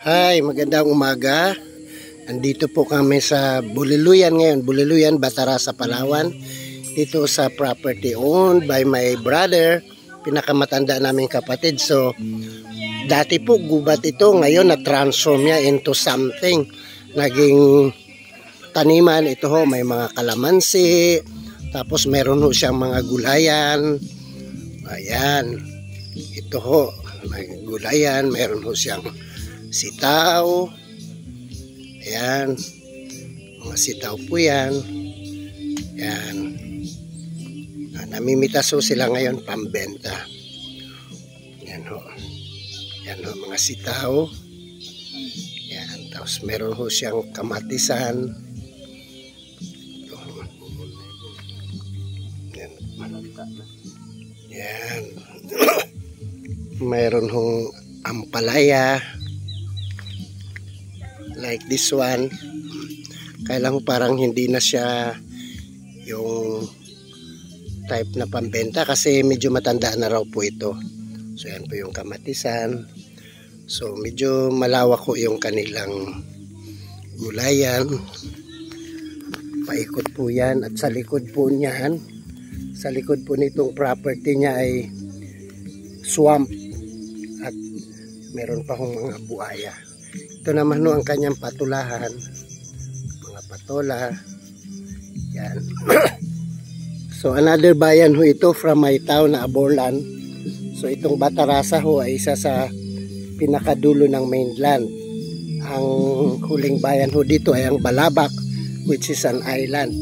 Hi, magandang umaga. Andito po kami sa Buliluyan ngayon. Buliluyan, Batarasa, Palawan. Dito sa property owned by my brother, pinakamatanda naming kapatid. So, dati po gubat ito. Ngayon na-transform niya into something. Naging taniman. Ito ho, may mga kalamansi. Tapos meron ho siyang mga gulayan. Ayan. Ito ho, may gulayan. Meron ho siyang sitaw. Ayan. Mga sitaw po yan. Ayan. Namimitas ho sila ngayon pambenta. Ayan ho. Ayan ho, mga sitaw. Ayan. Tapos meron ho siyang kamatisan. Ito. Ayan. Ayan. Meron hong ampalaya. Like this one. Kailang parang hindi na siya yung type na pambenta kasi medyo matanda na raw po ito. So yan po yung kamatisan. So medyo malawak ko yung kanilang gulayan. Paikot po yan. At sa likod po niyan, sa likod po nitong property niya ay swamp. At meron pa hong mga buhaya. Ito naman no ang kanyang patulahan. Mga patola. Yan. So another bayan ho ito from my town na Aborlan. So itong Batarasa ho ay isa sa pinakadulo ng mainland. Ang huling bayan ho dito ay ang Balabac, which is an island.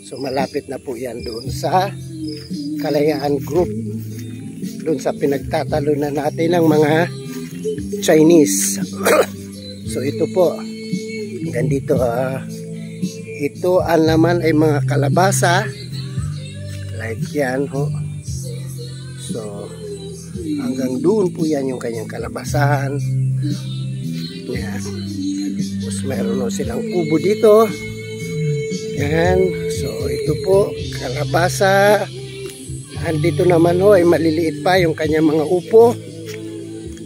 So malapit na po yan doon sa Kalayaan Group. Doon sa pinagtatalunan natin ng mga Chinese. So ito po, hanggang dito ito naman ay mga kalabasa like yan ho. So hanggang doon po yan yung kanyang kalabasahan. Yan. Tapos meron ho silang kubo dito. Yan. So ito po kalabasa. Andito naman ho ay maliliit pa yung kanyang mga upo.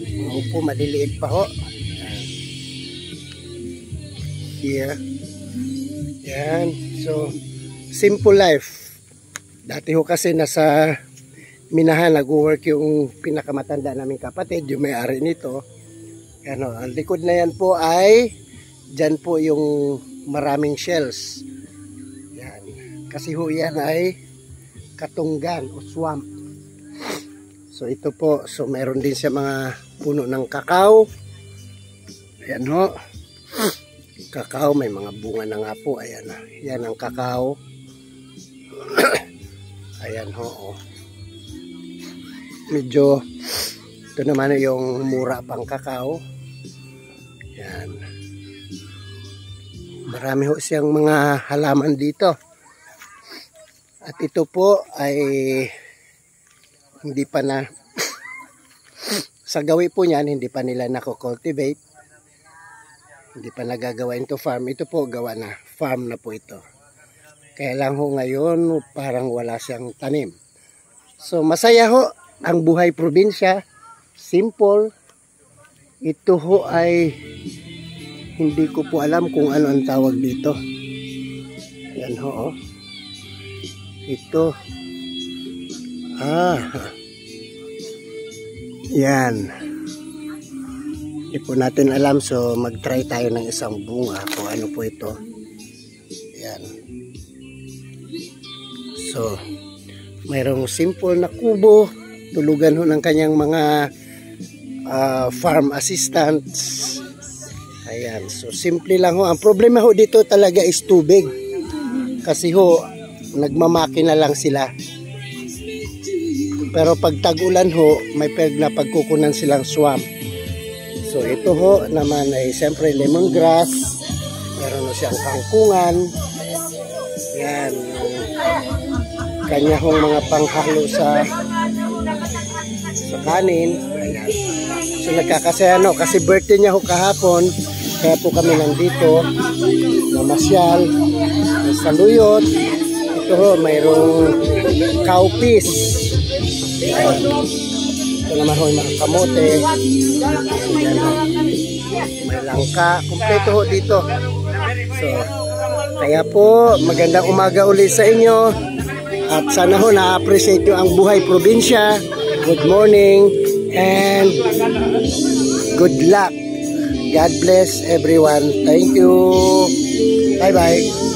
Mga upo maliliit pa ho. Here. Yan. So, simple life. Dati ho kasi nasa Minahan nag-work yung pinakamatanda naming kapatid, yung may-ari nito. Yan ho. Ang likod na yan po ay dyan po yung maraming shells. Yan. Kasi ho yan ay katunggan o swamp. So ito po, so meron din siya mga puno ng kakao. Ayan ho. Kakao, may mga bunga na nga po. Ayan na. Yan ang kakao. Ayan ho. Oh. Medyo ito naman yung mura pang kakao. Ayan. Marami ho siyang mga halaman dito. At ito po ay hindi pa na sa gawi po niyan, hindi pa nila nako-cultivate. Hindi pa nagagawa into farm. Ito po gawa na. Farm na po ito. Kaya lang ho ngayon parang wala siyang tanim. So masaya ho ang buhay probinsya. Simple. Ito ho ay hindi ko po alam kung ano ang tawag dito. Yan ho oh. Ito. Yan. Hindi po natin alam. So mag-try tayo ng isang bunga kung ano po ito. Yan. So mayroong simple na kubo. Tulugan ho ng kanyang mga farm assistants. Ayan. So simple lang ho. Ang problema ho dito talaga is tubig. Kasi ho nagmamakina lang sila. Pero pag tag-ulan ho, may na pagkukunan silang swamp. So ito ho naman ay siyempre lemongrass. Meron na siyang kangkungan. Yan. Yung kanya hong mga panghalo sa kanin. Ayan. So nagkakasaya no, kasi birthday niya ho kahapon. Kaya po kami nandito. Namasyal. Saluyot. Ito ho, mayroong cowpeas. Ito naman ho yung mga kamote. So, yan ho. may langka, kumpleto ho dito. So, kaya po, magandang umaga ulit sa inyo. At sana ho na-appreciate nyo ang buhay probinsya. Good morning and good luck. God bless everyone. Thank you. Bye-bye.